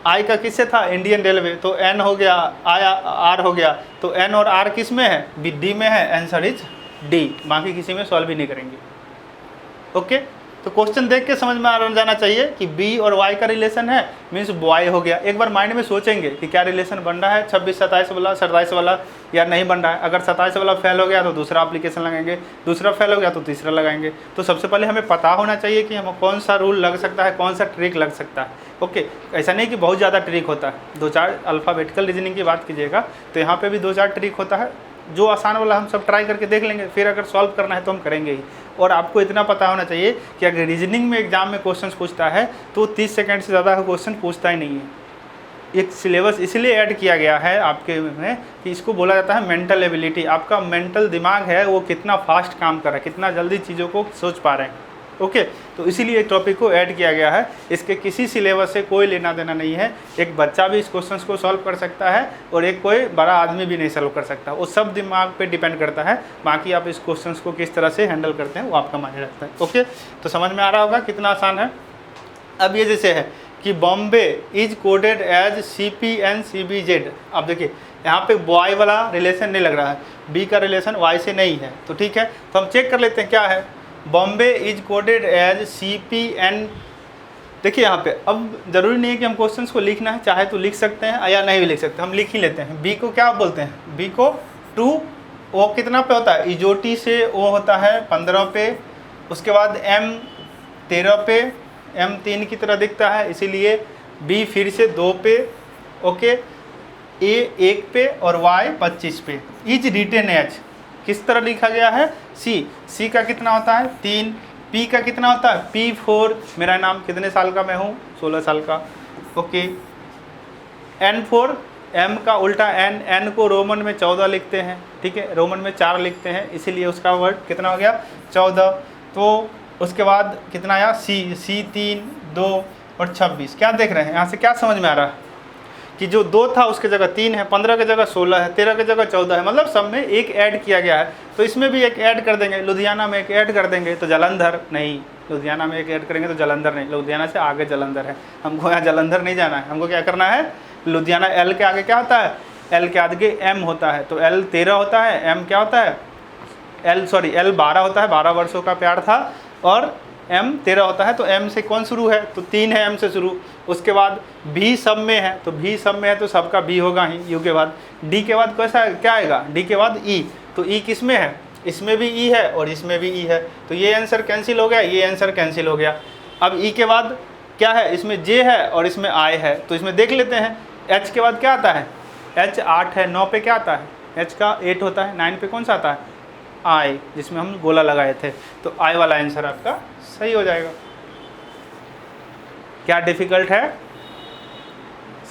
I का किससे था, इंडियन रेलवे, तो N हो गया, R हो गया, तो N और R किस में है, D में है, आंसर इज D, बाकी किसी में सॉल्व ही नहीं करेंगे। ओके, तो क्वेश्चन देख के समझ में आ जाना चाहिए कि B और Y का रिलेशन है, मीन्स बॉय हो गया। एक बार माइंड में सोचेंगे कि क्या रिलेशन बन रहा है 26-27 वाला, 27 वाला, या नहीं बन रहा है। अगर 27 वाला फेल हो गया तो दूसरा एप्लीकेशन लगाएंगे, दूसरा फेल हो गया तो तीसरा लगाएंगे। तो सबसे पहले हमें पता होना चाहिए कि हमें कौन सा रूल लग सकता है, कौन सा ट्रिक लग सकता है। ओके, ऐसा नहीं कि बहुत ज़्यादा ट्रिक होता है, 2-4 अल्फ़ाबेटिकल रीजनिंग की बात कीजिएगा तो यहाँ पर भी 2-4 ट्रिक होता है। जो आसान वाला हम सब ट्राई करके देख लेंगे, फिर अगर सॉल्व करना है तो हम करेंगे ही। और आपको इतना पता होना चाहिए कि अगर रीजनिंग में एग्जाम में क्वेश्चन पूछता है तो 30 सेकंड से ज़्यादा का क्वेश्चन पूछता ही नहीं है। एक सिलेबस इसलिए ऐड किया गया है आपके में कि इसको बोला जाता है मेंटल एबिलिटी। आपका मेंटल दिमाग है वो कितना फास्ट काम कर रहा है, कितना जल्दी चीज़ों को सोच पा रहे हैं। ओके, तो इसीलिए एक टॉपिक को ऐड किया गया है। इसके किसी सिलेबस से कोई लेना देना नहीं है। एक बच्चा भी इस क्वेश्चंस को सॉल्व कर सकता है और एक कोई बड़ा आदमी भी नहीं सॉल्व कर सकता। वो सब दिमाग पे डिपेंड करता है। बाकी आप इस क्वेश्चंस को किस तरह से हैंडल करते हैं वो आपका मायने रखता है। ओके, तो समझ में आ रहा होगा कितना आसान है। अब ये जैसे है कि Bombay is coded as CPNCBZ। अब देखिए यहाँ पे बॉय वाला रिलेशन नहीं लग रहा है, बी का रिलेशन वाई से नहीं है, तो ठीक है। तो हम चेक कर लेते हैं क्या है। Bombay is coded as CPN। देखिए यहाँ पे अब ज़रूरी नहीं है कि हम क्वेश्चंस को लिखना है, चाहे तो लिख सकते हैं या नहीं भी लिख सकते, हम लिख ही लेते हैं। बी को क्या बोलते हैं, बी को 2, ओ कितना पे होता है, इजोटी से ओ होता है 15 पे, उसके बाद M 13 पे, M 3 की तरह दिखता है इसीलिए B फिर से 2 पे, ओके, A 1 पे और Y 25 पे। इज रिटेन एज किस तरह लिखा गया है, C का कितना होता है 3, P का कितना होता है P4। मेरा नाम कितने साल का मैं हूँ, 16 साल का, ओके। N4, M का उल्टा N को रोमन में 14 लिखते हैं, ठीक है, रोमन में 4 लिखते हैं इसीलिए उसका वर्ड कितना हो गया 14। तो उसके बाद कितना आया C 3, 2 और 26। क्या देख रहे हैं यहाँ से, क्या समझ में आ रहा है कि जो 2 था उसके जगह 3 है, 15 की जगह 16 है, 13 की जगह 14 है, मतलब सब में एक ऐड किया गया है। तो इसमें भी एक ऐड कर देंगे, लुधियाना में एक ऐड कर देंगे तो जालंधर नहीं, लुधियाना में एक ऐड करेंगे तो जालंधर नहीं, लुधियाना से आगे जालंधर है। हमको यहाँ जालंधर नहीं जाना है, हमको क्या करना है, लुधियाना। L के आगे क्या होता है, L के आगे M होता है, तो L 13 होता है, M क्या होता है, L 12 होता है, 12 वर्षों का प्यार था, और M 13 होता है। तो M से कौन शुरू है, तो 3 है M से शुरू। उसके बाद B सब में है, तो B सब में है तो सबका B होगा ही U के बाद। D के बाद कैसा क्या आएगा, D के बाद E, तो E किस में है, इसमें भी E है और इसमें भी E है, तो ये आंसर कैंसिल हो गया, ये आंसर कैंसिल हो गया। अब E के बाद क्या है, इसमें J है और इसमें I है, तो इसमें देख लेते हैं। H के बाद क्या आता है, H 8 है, 9 पे क्या आता है, H का 8 होता है, 9 पे कौन सा आता है I, जिसमें हम गोला लगाए थे, तो I वाला आंसर आपका सही हो जाएगा। क्या डिफ़िकल्ट है,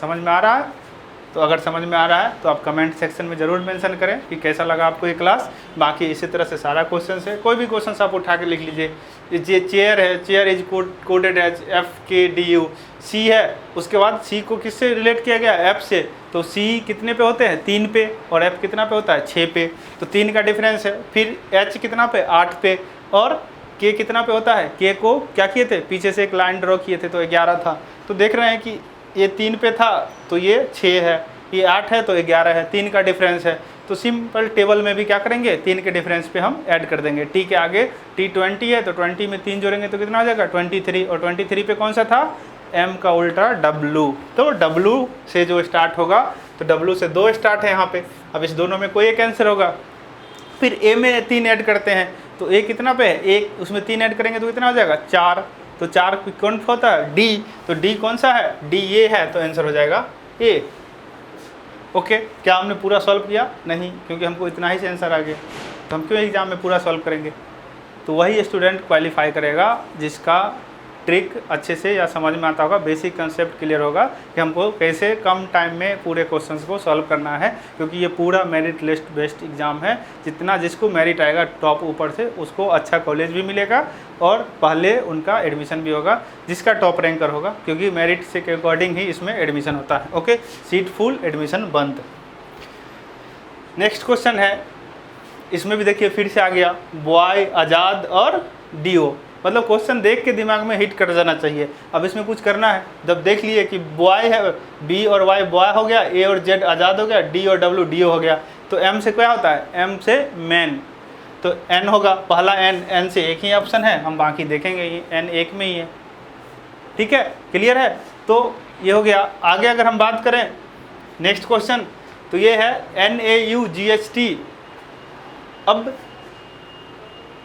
समझ में आ रहा है? तो अगर समझ में आ रहा है तो आप कमेंट सेक्शन में ज़रूर मेंशन करें कि कैसा लगा आपको ये क्लास। बाकी इसी तरह से सारा क्वेश्चन है, कोई भी क्वेश्चन आप उठा के लिख लीजिए। ये चेयर है, chair is coded as FKDU। C है, उसके बाद C को किससे रिलेट किया गया, F से, तो C कितने पे होते हैं 3 पे, और F कितना पे होता है 6 पे, तो 3 का डिफरेंस है। फिर H कितना पे 8 पे, और K कितना पे होता है, K को क्या किए थे, पीछे से एक लाइन ड्रॉ किए थे तो 11 था। तो देख रहे हैं कि ये 3 पे था तो ये 6 है, ये 8 है तो 11 है, 3 का डिफरेंस है। तो सिंपल टेबल में भी क्या करेंगे, 3 के डिफरेंस पे हम ऐड कर देंगे। T के आगे T 20 है तो 20 में 3 जोड़ेंगे तो कितना हो जाएगा 23, और 23 पे कौन सा था, M का उल्टा W, तो W से जो स्टार्ट होगा, तो W से 2 स्टार्ट है यहाँ पे। अब इस दोनों में कोई एक आंसर होगा। फिर A में 3 ऐड करते हैं, तो A कितना पे है 1, उसमें 3 ऐड करेंगे तो कितना हो जाएगा 4, तो 4 कौन होता है D, तो D कौन सा है, D ये है, तो आंसर हो जाएगा A। ओके, क्या हमने पूरा सॉल्व किया, नहीं, क्योंकि हमको इतना ही से आंसर आ गया, तो हम क्यों एग्जाम में पूरा सॉल्व करेंगे। तो वही स्टूडेंट क्वालिफाई करेगा जिसका ट्रिक अच्छे से या समझ में आता होगा, बेसिक कंसेप्ट क्लियर होगा कि हमको कैसे कम टाइम में पूरे क्वेश्चंस को सॉल्व करना है। क्योंकि ये पूरा मेरिट लिस्ट बेस्ड एग्जाम है, जितना जिसको मेरिट आएगा टॉप ऊपर से उसको अच्छा कॉलेज भी मिलेगा और पहले उनका एडमिशन भी होगा, जिसका टॉप रैंकर होगा, क्योंकि मेरिट से के अकॉर्डिंग ही इसमें एडमिशन होता है। ओके, सीट फुल एडमिशन बंद। नेक्स्ट क्वेश्चन है, इसमें भी देखिए फिर से आ गया बॉय, आज़ाद और DO, मतलब क्वेश्चन देख के दिमाग में हिट कर जाना चाहिए। अब इसमें कुछ करना है, जब देख लिए कि बॉय है, B और Y बॉय हो गया, A और Z आज़ाद हो गया, D और W DO हो गया, तो M से क्या होता है, M से मैन, तो N होगा, पहला N से एक ही ऑप्शन है, हम बाकी देखेंगे ही, N एक में ही है, ठीक है, क्लियर है। तो ये हो गया। आगे अगर हम बात करें नेक्स्ट क्वेश्चन, तो ये है NAUGHT। अब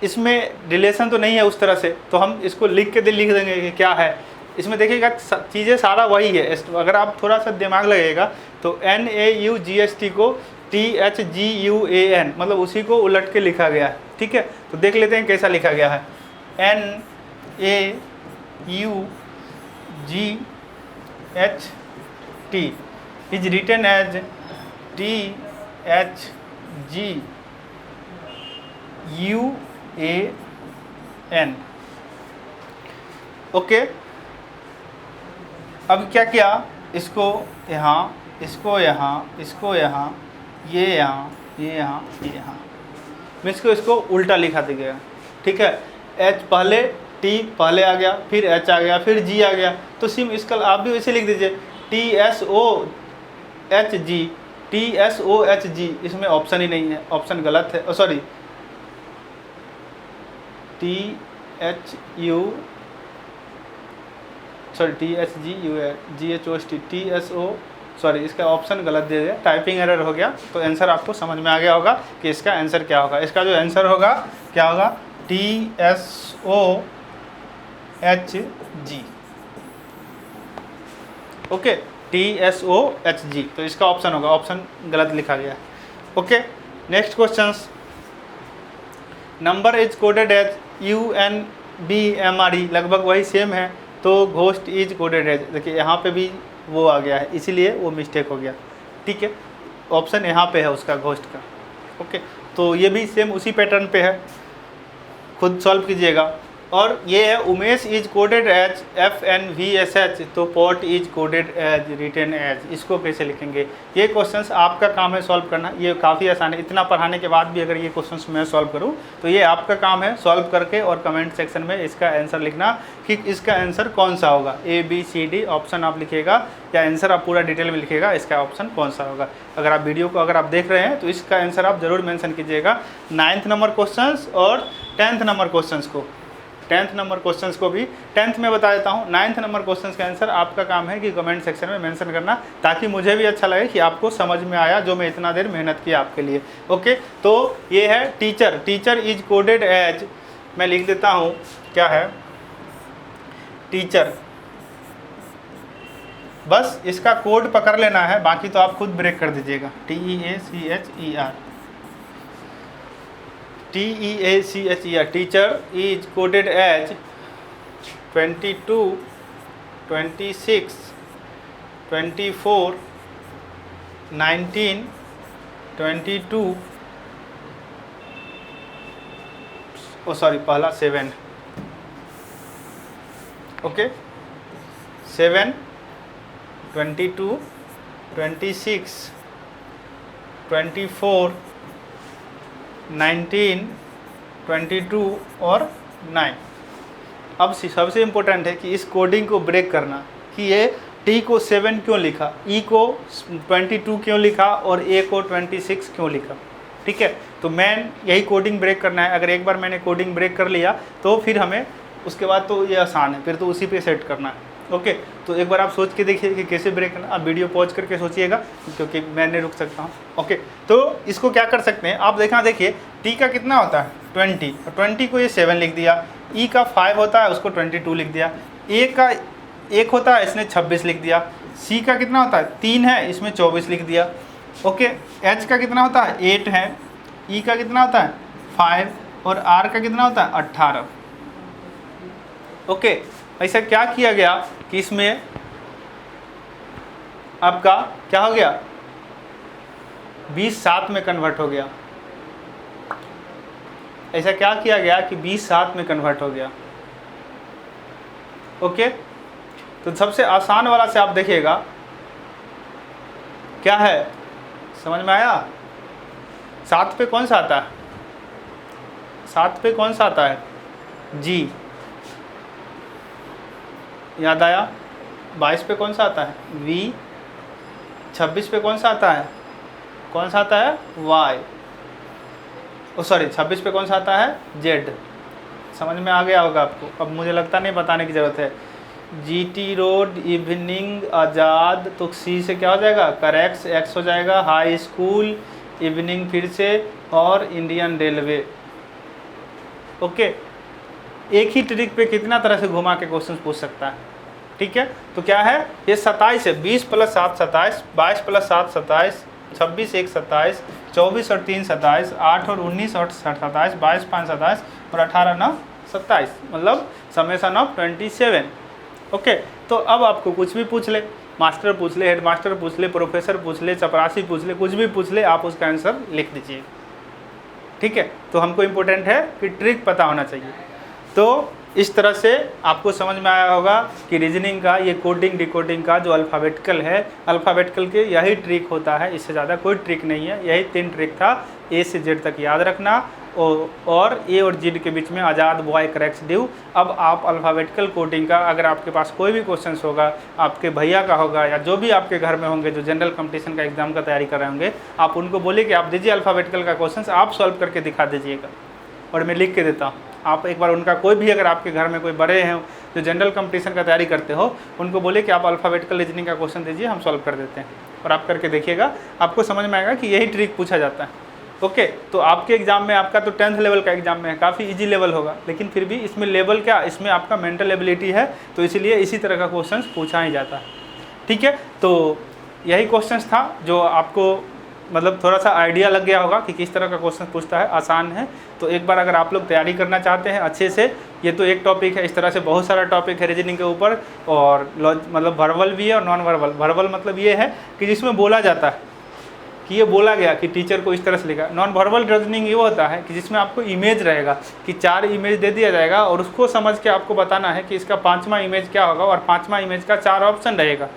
इसमें रिलेशन तो नहीं है उस तरह से, तो हम इसको लिख देंगे कि क्या है। इसमें देखिएगा चीज़ें सारा वही है, अगर आप थोड़ा सा दिमाग लगेगा तो NAUGHT को THGUAN, मतलब उसी को उलट के लिखा गया है, ठीक है। तो देख लेते हैं कैसा लिखा गया है, NAUGHT T is written as THGUAN। Okay, अब क्या किया, इसको यहाँ, इसको यहाँ, इसको यहाँ, ये यहाँ, ये यहाँ, ये यहाँ, मैं इसको उल्टा लिखा देगा। ठीक है, H पहले, T पहले आ गया, फिर H आ गया, फिर G आ गया, तो सिम इसका आप भी वैसे लिख दीजिए TSOHG, TSOHG। इसमें ऑप्शन ही नहीं है, ऑप्शन गलत है, सॉरी, THGHOST, सॉरी, इसका ऑप्शन गलत दे दिया, टाइपिंग एरर हो गया। तो आंसर आपको समझ में आ गया होगा कि इसका आंसर क्या होगा। इसका जो आंसर होगा क्या होगा, TSOHG। ओके, TSOHG, तो इसका ऑप्शन होगा, ऑप्शन गलत लिखा गया। Okay, next question, number is coded as UNBMRE, लगभग वही सेम है, तो घोस्ट इज कोडेड एज, देखिए यहाँ पे भी वो आ गया है, इसीलिए वो मिस्टेक हो गया। ठीक है, ऑप्शन यहाँ पे है उसका, घोस्ट का। ओके, तो ये भी सेम उसी पैटर्न पे है, खुद सॉल्व कीजिएगा। और ये है Umesh is coded as FNVSH, तो pot is coded as written as, इसको कैसे लिखेंगे। ये क्वेश्चंस आपका काम है सॉल्व करना, ये काफ़ी आसान है। इतना पढ़ाने के बाद भी अगर ये क्वेश्चंस मैं सॉल्व करूँ तो ये आपका काम है सॉल्व करके और कमेंट सेक्शन में इसका आंसर लिखना कि इसका आंसर कौन सा होगा। ABCD ऑप्शन आप लिखिएगा या आंसर आप पूरा डिटेल में लिखिएगा, इसका ऑप्शन कौन सा होगा। अगर आप वीडियो को अगर आप देख रहे हैं तो इसका आंसर आप ज़रूर मेंशन कीजिएगा। 9th नंबर क्वेश्चन और 10th नंबर क्वेश्चन को, 10th नंबर क्वेश्चंस को भी 10th में बता देता हूँ। 9th नंबर क्वेश्चंस का आंसर आपका काम है कि कमेंट सेक्शन में मेंशन करना, ताकि मुझे भी अच्छा लगे कि आपको समझ में आया जो मैं इतना देर मेहनत की आपके लिए। ओके, तो ये है teacher, teacher is coded as, मैं लिख देता हूँ क्या है, टीचर। बस इसका कोड पकड़ लेना है, बाकी तो आप खुद ब्रेक कर दीजिएगा। TEACHER, teacher is coded as 22, 26, 24, 19, 22, sorry पहला 7, ओके, 7, 22, 26, 24, 19, 22 और 9। अब सबसे इम्पोर्टेंट है कि इस कोडिंग को ब्रेक करना कि ये T को 7 क्यों लिखा, E को 22 क्यों लिखा और A को 26 क्यों लिखा। ठीक है, तो मेन यही कोडिंग ब्रेक करना है। अगर एक बार मैंने कोडिंग ब्रेक कर लिया तो फिर हमें उसके बाद तो ये आसान है, फिर तो उसी पे सेट करना है। ओके, तो एक बार आप सोच के देखिए कि कैसे ब्रेक करना। आप वीडियो पॉज करके सोचिएगा क्योंकि मैं नहीं रुक सकता हूँ। ओके, तो इसको क्या कर सकते हैं आप देखिए, T का कितना होता है 20, 20 को ये 7 लिख दिया। E का 5 होता है, उसको 22 लिख दिया। A का 1 होता है, इसने 26 लिख दिया। C का कितना होता है 3 है, इसमें 24 लिख दिया। ओके, H का कितना होता है 8 है, E का कितना होता है 5 और R का कितना होता है 18। ओके, ऐसा क्या किया गया कि इसमें आपका क्या हो गया, 20 7 में कन्वर्ट हो गया। ऐसा क्या किया गया कि 20 7 में कन्वर्ट हो गया। ओके, तो सबसे आसान वाला से आप देखिएगा क्या है, समझ में आया। 7 पे कौन सा आता है, 7 पे कौन सा आता है G, याद आया। 22 पे कौन सा आता है V, 26 पे कौन सा आता है Y, सॉरी 26 पे कौन सा आता है Z। समझ में आ गया होगा आपको, अब मुझे लगता नहीं बताने की ज़रूरत है। GT रोड, इवनिंग, आज़ाद, तो C से क्या हो जाएगा करेक्ट, X हो जाएगा हाई स्कूल, इवनिंग फिर से, और इंडियन रेलवे। ओके, एक ही ट्रिक पे कितना तरह से घुमा के क्वेश्चन पूछ सकता है। ठीक है, तो क्या है ये 27 है, 20 + 7 27, 22 + 7 27, 26 1 27, 24 और 3 27, 8 और 19 और 27, 22 5 27 और 18 9 27, मतलब समेशन ऑफ 27। ओके, तो अब आपको कुछ भी पूछ ले, मास्टर पूछ ले, हेड मास्टर पूछ ले, प्रोफेसर पूछ ले, चपरासी पूछ ले, कुछ भी पूछ ले, आप उसका आंसर लिख दीजिए। ठीक है, तो हमको इम्पोर्टेंट है कि ट्रिक पता होना चाहिए। तो इस तरह से आपको समझ में आया होगा कि रीजनिंग का ये कोडिंग डिकोडिंग का जो अल्फ़ाबेटिकल है, अल्फ़ाबेटिकल के यही ट्रिक होता है, इससे ज़्यादा कोई ट्रिक नहीं है। यही 3 ट्रिक था, ए से जेड तक याद रखना और ए और जेड के बीच में आज़ाद बॉय करेक्ट्स ड्यू। अब आप अल्फ़ाबेटिकल कोडिंग का अगर आपके पास कोई भी क्वेश्चन होगा, आपके भैया का होगा या जो भी आपके घर में होंगे जो जनरल कंपटीशन का एग्जाम का तैयारी कर रहे होंगे, आप उनको बोलिए कि आप दीजिए अल्फ़ाबेटिकल का क्वेश्चन, आप सॉल्व करके दिखा दीजिएगा और मैं लिख के देता हूँ। आप एक बार उनका कोई भी अगर आपके घर में कोई बड़े हैं जो जनरल कंपटीशन का तैयारी करते हो, उनको बोले कि आप अल्फ़ाबेटिकल रीजनिंग का क्वेश्चन दीजिए, हम सॉल्व कर देते हैं और आप करके देखिएगा, आपको समझ में आएगा कि यही ट्रिक पूछा जाता है। ओके, तो आपके एग्जाम में, आपका तो 10th लेवल का एग्जाम में है, काफ़ी इजी लेवल होगा, लेकिन फिर भी इसमें लेवल क्या, इसमें आपका मेंटल एबिलिटी है, तो इसीलिए इसी तरह का क्वेश्चन पूछा ही जाता है। ठीक है, तो यही क्वेश्चन था जो आपको मतलब थोड़ा सा आइडिया लग गया होगा कि किस तरह का क्वेश्चन पूछता है, आसान है। तो एक बार अगर आप लोग तैयारी करना चाहते हैं अच्छे से, ये तो एक टॉपिक है, इस तरह से बहुत सारा टॉपिक है रीजनिंग के ऊपर, और मतलब वर्बल भी है और नॉन वर्बल। वर्बल मतलब ये है कि जिसमें बोला जाता है कि ये बोला गया कि टीचर को इस तरह से लिखा। नॉन वर्बल रीजनिंग ये होता है कि जिसमें आपको इमेज रहेगा कि 4 इमेज दे दिया जाएगा और उसको समझ के आपको बताना है कि इसका 5वां इमेज क्या होगा और 5वां इमेज का 4 ऑप्शन रहेगा।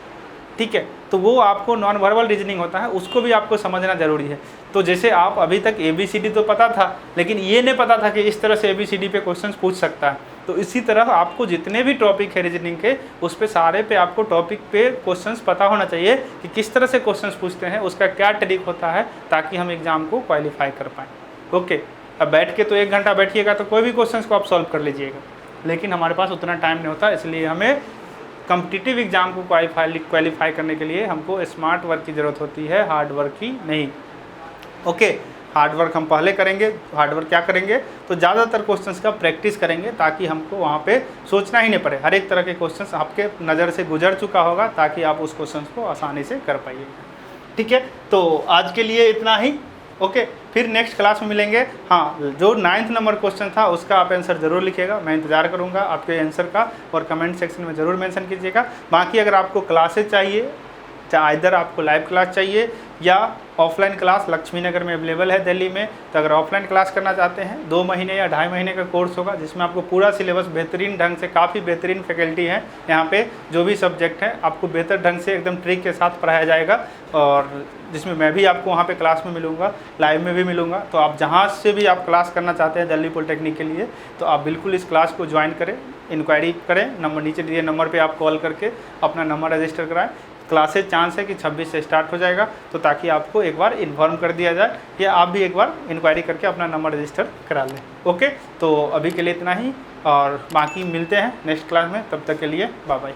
ठीक है, तो वो आपको नॉन वर्बल रीजनिंग होता है, उसको भी आपको समझना ज़रूरी है। तो जैसे आप अभी तक ABCD तो पता था, लेकिन ये नहीं पता था कि इस तरह से ABCD पे क्वेश्चन पूछ सकता है। तो इसी तरह आपको जितने भी टॉपिक है रीजनिंग के, उस पे सारे पे आपको टॉपिक पे क्वेश्चंस पता होना चाहिए कि किस तरह से क्वेश्चंस पूछते हैं, उसका क्या ट्रिक होता है, ताकि हम एग्ज़ाम को क्वालिफाई कर पाएँ। ओके, अब बैठ के तो 1 घंटा बैठिएगा तो कोई भी क्वेश्चन को आप सॉल्व कर लीजिएगा, लेकिन हमारे पास उतना टाइम नहीं होता, इसलिए हमें कॉम्पिटिटिव एग्ज़ाम को क्वालिफाई करने के लिए हमको स्मार्ट वर्क की ज़रूरत होती है, हार्ड वर्क की नहीं। ओके, हार्ड वर्क हम पहले करेंगे। हार्ड वर्क क्या करेंगे, तो ज़्यादातर क्वेश्चंस का प्रैक्टिस करेंगे, ताकि हमको वहाँ पे सोचना ही नहीं पड़े, हर एक तरह के क्वेश्चंस आपके नज़र से गुजर चुका होगा, ताकि आप उस क्वेश्चंस को आसानी से कर पाइए। ठीक है, तो आज के लिए इतना ही। ओके, फिर नेक्स्ट क्लास में मिलेंगे। हाँ, जो 9th नंबर क्वेश्चन था उसका आप आंसर ज़रूर लिखिएगा, मैं इंतज़ार करूँगा आपके आंसर का, और कमेंट सेक्शन में ज़रूर मेंशन कीजिएगा। बाकी अगर आपको क्लासेज चाहिए, चाहे इधर आपको लाइव क्लास चाहिए या ऑफलाइन क्लास, लक्ष्मी नगर में अवेलेबल है दिल्ली में। तो अगर ऑफलाइन क्लास करना चाहते हैं, 2 महीने या 2.5 महीने का कोर्स होगा, जिसमें आपको पूरा सिलेबस बेहतरीन ढंग से, काफ़ी बेहतरीन फैकल्टी हैं यहाँ पे, जो भी सब्जेक्ट हैं आपको बेहतर ढंग से एकदम ट्रिक के साथ पढ़ाया जाएगा, और जिसमें मैं भी आपको वहाँ पे क्लास में मिलूँगा, लाइव में भी मिलूँगा। तो आप जहाँ से भी आप क्लास करना चाहते हैं दिल्ली पॉलिटेक्निक के लिए, तो आप बिल्कुल इस क्लास को ज्वाइन करें, इंक्वायरी करें, नंबर नीचे दिए नंबर पर आप कॉल करके अपना नंबर रजिस्टर कराएँ। क्लासेज चांस है कि 26 से स्टार्ट हो जाएगा, तो ताकि आपको एक बार इन्फॉर्म कर दिया जाए, या आप भी एक बार इंक्वायरी करके अपना नंबर रजिस्टर करा लें। ओके, तो अभी के लिए इतना ही, और बाकी मिलते हैं नेक्स्ट क्लास में, तब तक के लिए बाय बाय।